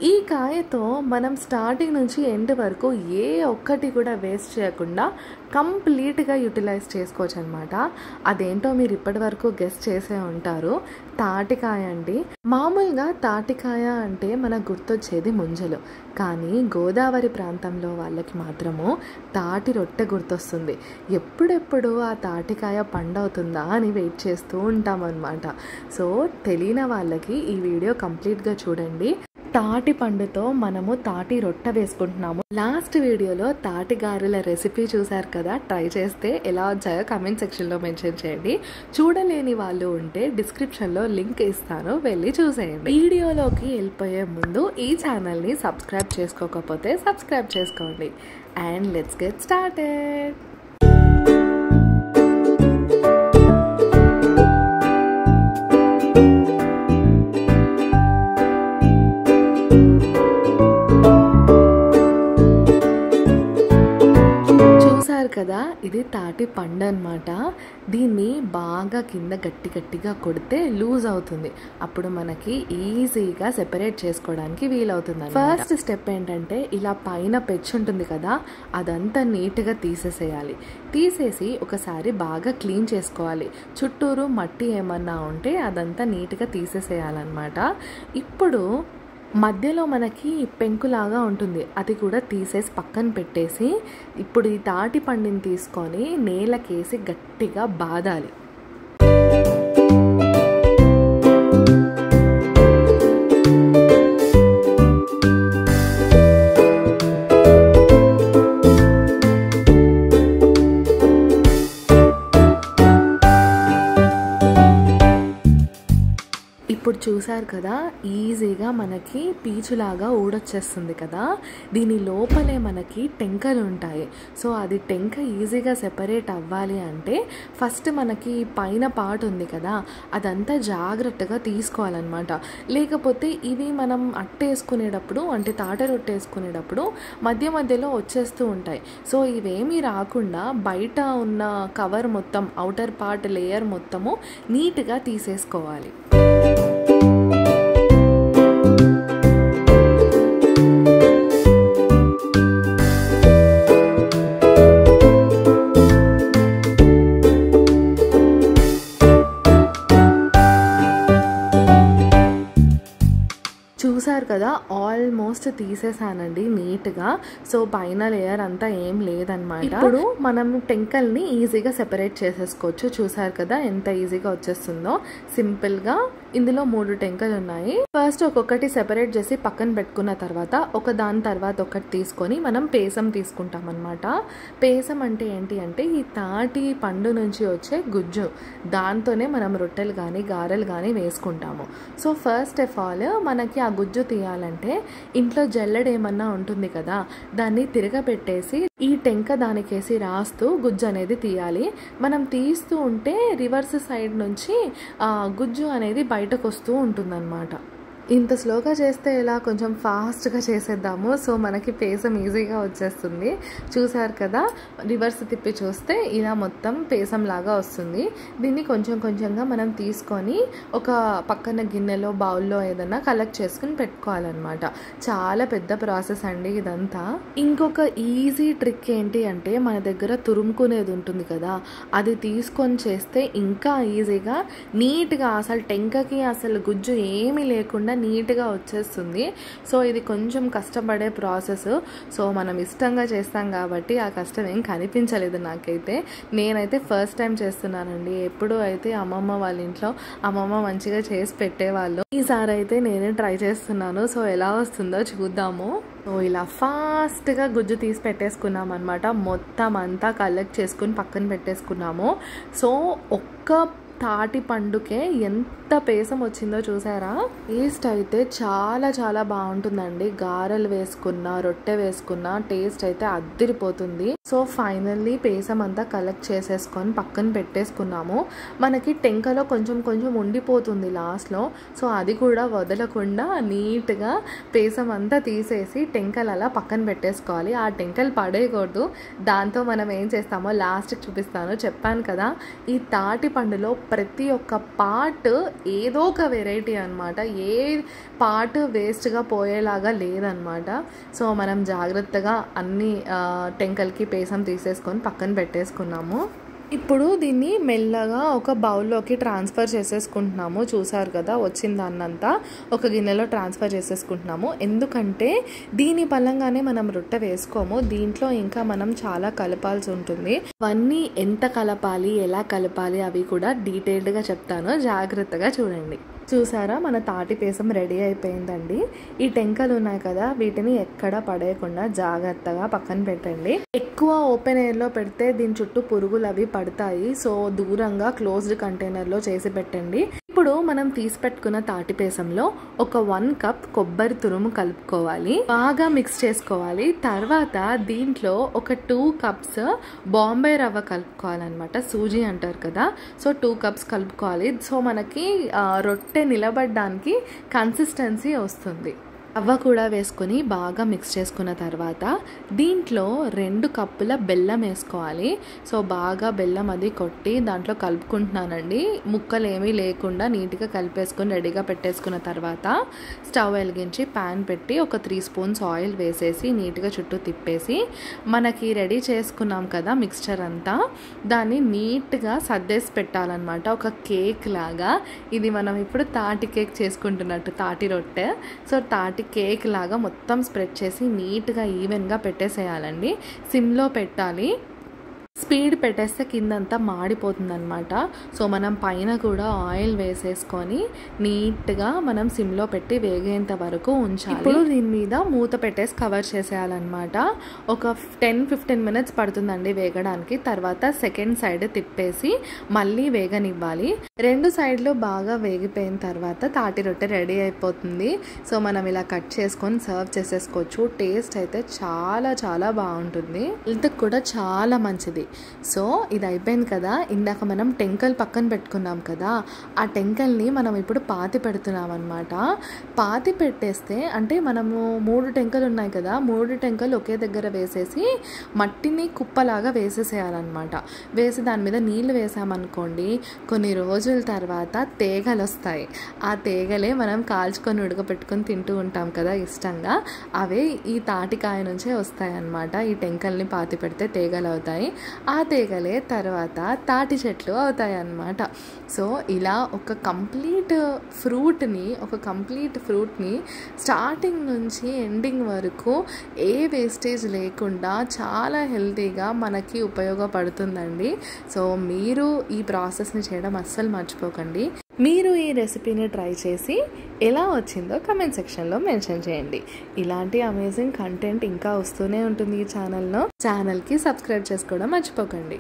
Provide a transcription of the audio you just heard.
ఈ కాయతో మనం స్టార్టింగ్ నుంచి ఎండ్ వరకు ఏ ఒక్కటి కూడా వేస్ట్ చేయకుండా కంప్లీట్గా యూటిలైజ్ చేసుకోవచ్చు అనమాట. అదేంటో మీరు ఇప్పటి వరకు గెస్ట్ చేసే ఉంటారు. తాటికాయ అండి. మామూలుగా తాటికాయ అంటే మనకు గుర్తొచ్చేది ముంజలు, కానీ గోదావరి ప్రాంతంలో వాళ్ళకి మాత్రము తాటి రొట్టె గుర్తొస్తుంది. ఎప్పుడెప్పుడు ఆ తాటికాయ పండవుతుందా అని వెయిట్ చేస్తూ ఉంటాం అన్నమాట. సో తెలియని వాళ్ళకి ఈ వీడియో కంప్లీట్గా చూడండి. తాటి పండుతో మనము తాటి రొట్టె వేసుకుంటున్నాము. లాస్ట్ వీడియోలో తాటి గారెల రెసిపీ చూసారు కదా, ట్రై చేస్తే ఎలా వచ్చాయో కామెంట్ సెక్షన్లో మెన్షన్ చేయండి. చూడలేని వాళ్ళు ఉంటే డిస్క్రిప్షన్లో లింక్ ఇస్తాను, వెళ్ళి చూసేయండి. వీడియోలోకి వెళ్ళిపోయే ముందు ఈ ఛానల్ని సబ్స్క్రైబ్ చేసుకోకపోతే సబ్స్క్రైబ్ చేసుకోండి. And let's get started. కదా, ఇది తాటి పండు అనమాట. దీన్ని బాగా కింద గట్టిగా కొడితే లూజ్ అవుతుంది. అప్పుడు మనకి ఈజీగా సెపరేట్ చేసుకోవడానికి వీలవుతుంది. ఫస్ట్ స్టెప్ ఏంటంటే ఇలా పైన పెచ్చు ఉంటుంది కదా, అదంతా నీట్గా తీసేసేయాలి. తీసేసి ఒకసారి బాగా క్లీన్ చేసుకోవాలి. చుట్టూరు మట్టి ఏమన్నా ఉంటే అదంతా నీట్గా తీసేసేయాలన్నమాట. ఇప్పుడు మధ్యలో మనకి పెంకులాగా ఉంటుంది, అది కూడా తీసేసి పక్కన పెట్టేసి ఇప్పుడు ఈ తాటి పండుని తీసుకొని నేలకేసి గట్టిగా బాదాలి. ఇప్పుడు చూసారు కదా, ఈజీగా మనకి పీచులాగా ఊడొచ్చేస్తుంది కదా. దీని లోపలే మనకి టెంకలు ఉంటాయి. సో అది టెంక ఈజీగా సెపరేట్ అవ్వాలి అంటే ఫస్ట్ మనకి పైన పార్ట్ ఉంది కదా, అదంతా జాగ్రత్తగా తీసుకోవాలన్నమాట. లేకపోతే ఇవి మనం అట్టేసుకునేటప్పుడు అంటే తాట రొట్టె వేసుకునేటప్పుడు మధ్యలో వచ్చేస్తూ ఉంటాయి. సో ఇవేమీ రాకుండా బయట ఉన్న కవర్ మొత్తం, అవుటర్ పార్ట్ లేయర్ మొత్తము నీట్గా తీసేసుకోవాలి. చూసారు కదా, ఆల్మోస్ట్ తీసేసానండి నీట్గా. సో పైన లేయర్ అంతా ఏం లేదనమాట. ఇప్పుడు మనం టెంకల్ని ఈజీగా సెపరేట్ చేసేసుకోవచ్చు. చూసారు కదా ఎంత ఈజీగా వచ్చేస్తుందో. సింపుల్గా ఇందులో 3 టెంకలు ఉన్నాయి. ఫస్ట్ ఒక్కొక్కటి సెపరేట్ చేసి పక్కన పెట్టుకున్న తర్వాత ఒక దాని తర్వాత ఒకటి తీసుకొని మనం పేసం తీసుకుంటాం అనమాట. పేసం అంటే ఏంటి అంటే ఈ తాటి పండు నుంచి వచ్చే గుజ్జు, దాంతోనే మనం రొట్టెలు కానీ గారెలు కానీ వేసుకుంటాము. సో ఫస్ట్ ఆఫ్ ఆల్ మనకి ఆ గుజ్జు తీయాలంటే ఇంట్లో జల్లెడ ఏమన్నా ఉంటుంది కదా, దాన్ని తిరగబెట్టేసి ఈ టెంక దానికేసి రాస్తూ గుజ్జు అనేది తీయాలి. మనం తీస్తూ ఉంటే రివర్స్ సైడ్ నుంచి గుజ్జు అనేది బయటకు వస్తూ ఉంటుందన్నమాట. ఇంత స్లోగా చేస్తే ఇలా కొంచెం ఫాస్ట్గా చేసేద్దాము. సో మనకి పేసం ఈజీగా వచ్చేస్తుంది. చూసారు కదా, రివర్స్ తిప్పి చూస్తే ఇలా మొత్తం పేసం లాగా వస్తుంది. దీన్ని కొంచెంగా మనం తీసుకొని ఒక పక్కన గిన్నెలో బౌల్లో ఏదైనా కలెక్ట్ చేసుకుని పెట్టుకోవాలన్నమాట. చాలా పెద్ద ప్రాసెస్ అండి ఇదంతా. ఇంకొక ఈజీ ట్రిక్ ఏంటి అంటే మన దగ్గర తురుముకునేది ఉంటుంది కదా, అది తీసుకొని చేస్తే ఇంకా ఈజీగా నీట్గా అసలు టెంకకి అసలు గుజ్జు ఏమీ లేకుండా నీట్గా వచ్చేస్తుంది. సో ఇది కొంచెం కష్టపడే ప్రాసెస్. సో మనం ఇష్టంగా చేస్తాం కాబట్టి ఆ కష్టం ఏం కనిపించలేదు నాకైతే. నేనైతే ఫస్ట్ టైం చేస్తున్నానండి. ఎప్పుడు అయితే అమ్మమ్మ వాళ్ళ ఇంట్లో అమ్మమ్మ మంచిగా చేసి పెట్టేవాళ్ళు. ఈసారి అయితే నేనే ట్రై చేస్తున్నాను. సో ఎలా వస్తుందో చూద్దాము. సో ఇలా ఫాస్ట్గా గుజ్జు తీసి పెట్టేసుకున్నాం అనమాట. మొత్తం అంతా కలెక్ట్ చేసుకుని పక్కన పెట్టేసుకున్నాము. సో ఒక్క తాటి పండుకే ఎంత పేసం వచ్చిందో చూసారా. టేస్ట్ అయితే చాలా బాగుంటుందండి. గారెలు వేసుకున్నా రొట్టె వేసుకున్నా టేస్ట్ అయితే అద్దిరిపోతుంది. సో ఫైనల్లీ పేసం అంతా కలెక్ట్ చేసేసుకొని పక్కన పెట్టేసుకున్నాము. మనకి టెంకలో కొంచెం ఉండిపోతుంది లాస్ట్లో. సో అది కూడా వదలకుండా నీట్గా పేసం అంతా తీసేసి టెంకలు అలా పక్కన పెట్టేసుకోవాలి. ఆ టెంకలు పడేయకూడదు. దాంతో మనం ఏం చేస్తామో లాస్ట్కి చూపిస్తాను. చెప్పాను కదా, ఈ తాటి పండులో ప్రతి ఒక్క పార్ట్ ఏదో ఒక వెరైటీ అనమాట. ఏ పార్ట్ వేస్ట్గా పోయేలాగా లేదనమాట. సో మనం జాగ్రత్తగా అన్ని టెంకల్కి పేసం తీసేసుకొని పక్కన పెట్టేసుకున్నాము. ఇప్పుడు దీన్ని మెల్లగా ఒక బౌల్లోకి ట్రాన్స్ఫర్ చేసేసుకుంటున్నాము. చూసారు కదా, వచ్చిన దాన్నంతా ఒక గిన్నెలో ట్రాన్స్ఫర్ చేసేసుకుంటున్నాము. ఎందుకంటే దీని పలంగానే మనం రొట్టె వేసుకోము, దీంట్లో ఇంకా మనం చాలా కలపాల్సి ఉంటుంది. అవన్నీ ఎంత కలపాలి, ఎలా కలపాలి అవి కూడా డీటెయిల్డ్గా చెప్తాను, జాగ్రత్తగా చూడండి. చూసారా, మన తాటి పేసం రెడీ అయిపోయిందండి. ఈ టెంకలు ఉన్నాయి కదా, వీటిని ఎక్కడ పడేయకుండా జాగ్రత్తగా పక్కన పెట్టండి. ఎక్కువ ఓపెన్ ఎయిర్లో పెడితే దీని చుట్టూ పురుగులు అవి పడతాయి. సో దూరంగా క్లోజ్డ్ కంటైనర్లో చేసి పెట్టండి. ఇప్పుడు మనం తీసి పెట్టుకున్న తాటి పేసంలో ఒక 1 కప్ కొబ్బరి తురుము కలుపుకోవాలి, బాగా మిక్స్ చేసుకోవాలి. తర్వాత దీంట్లో ఒక 2 కప్స్ బాంబే రవ్వ కలుపుకోవాలన్నమాట, సూజీ అంటారు కదా. సో 2 కప్స్ కలుపుకోవాలి. సో మనకి రొట్టె నిలబడడానికి కన్సిస్టెన్సీ వస్తుంది. రవ్వ కూడా వేసుకొని బాగా మిక్స్ చేసుకున్న తర్వాత దీంట్లో 2 కప్పుల బెల్లం వేసుకోవాలి. సో బాగా బెల్లం అది కొట్టి దాంట్లో కలుపుకుంటున్నానండి. ముక్కలు ఏమీ లేకుండా నీట్గా కలిపేసుకొని రెడీగా పెట్టేసుకున్న తర్వాత స్టవ్ వెలిగించి ప్యాన్ పెట్టి ఒక 3 స్పూన్స్ ఆయిల్ వేసేసి నీట్గా చుట్టూ తిప్పేసి మనకి రెడీ చేసుకున్నాం కదా మిక్స్చర్ అంతా, దాన్ని నీట్గా సర్దేసి పెట్టాలన్నమాట, ఒక కేక్ లాగా. ఇది మనం ఇప్పుడు తాటి కేక్ చేసుకుంటున్నట్టు, తాటి రొట్టె. సో తాటి కేక్ లాగా మొత్తం స్ప్రెడ్ చేసి నీట్గా ఈవెన్గా పెట్టేసేయాలండి. సిమ్లో పెట్టాలి, స్పీడ్ పెట్టేస్తే కిందంతా మాడిపోతుంది అనమాట. సో మనం పైన కూడా ఆయిల్ వేసేసుకొని నీట్గా మనం సిమ్లో పెట్టి వేగేంత వరకు ఉంచాలి. ఇప్పుడు దీని మీద మూత పెట్టేసి కవర్ చేసేయాలన్నమాట. ఒక 10-15 మినిట్స్ పడుతుందండి వేగడానికి. తర్వాత సెకండ్ సైడ్ తిప్పేసి మళ్ళీ వేగనివ్వాలి. 2 సైడ్లు బాగా వేగిపోయిన తర్వాత తాటి రొట్టె రెడీ అయిపోతుంది. సో మనం ఇలా కట్ చేసుకొని సర్వ్ చేసేసుకోవచ్చు. టేస్ట్ అయితే చాలా చాలా బాగుంటుంది, హెల్త్కి కూడా చాలా మంచిది. సో ఇది అయిపోయింది కదా, ఇందాక మనం టెంకల్ పక్కన పెట్టుకున్నాం కదా, ఆ టెంకల్ని మనం ఇప్పుడు పాతి పెడుతున్నాం అనమాట. పాతి పెట్టేస్తే అంటే మనము 3 టెంకలు ఉన్నాయి కదా, 3 టెంకలు ఒకే దగ్గర వేసేసి మట్టిని కుప్పలాగా వేసేసేయాలన్నమాట. వేసి దాని మీద నీళ్ళు వేసామనుకోండి, కొన్ని రోజుల తర్వాత తేగలు వస్తాయి. ఆ తేగలే మనం కాల్చుకొని ఉడకపెట్టుకొని తింటూ ఉంటాం కదా ఇష్టంగా, అవే ఈ తాటికాయ నుంచే వస్తాయి అన్నమాట. ఈ టెంకల్ని పాతి పెడితే తేగలు అవుతాయి. ఆ తేగలే తర్వాత తాటి చెట్లు అవుతాయి అన్నమాట. సో ఇలా ఒక కంప్లీట్ ఫ్రూట్ని స్టార్టింగ్ నుంచి ఎండింగ్ వరకు ఏ వేస్టేజ్ లేకుండా చాలా హెల్తీగా మనకి ఉపయోగపడుతుందండి. సో మీరు ఈ ప్రాసెస్ని చేయడం అస్సలు మర్చిపోకండి. మీరు ఈ రెసిపీని ట్రై చేసి ఎలా వచ్చిందో కమెంట్ సెక్షన్లో మెన్షన్ చేయండి. ఇలాంటి అమేజింగ్ కంటెంట్ ఇంకా వస్తూనే ఉంటుంది ఈ ఛానల్కి సబ్స్క్రైబ్ చేసుకోవడం మర్చిపోకండి.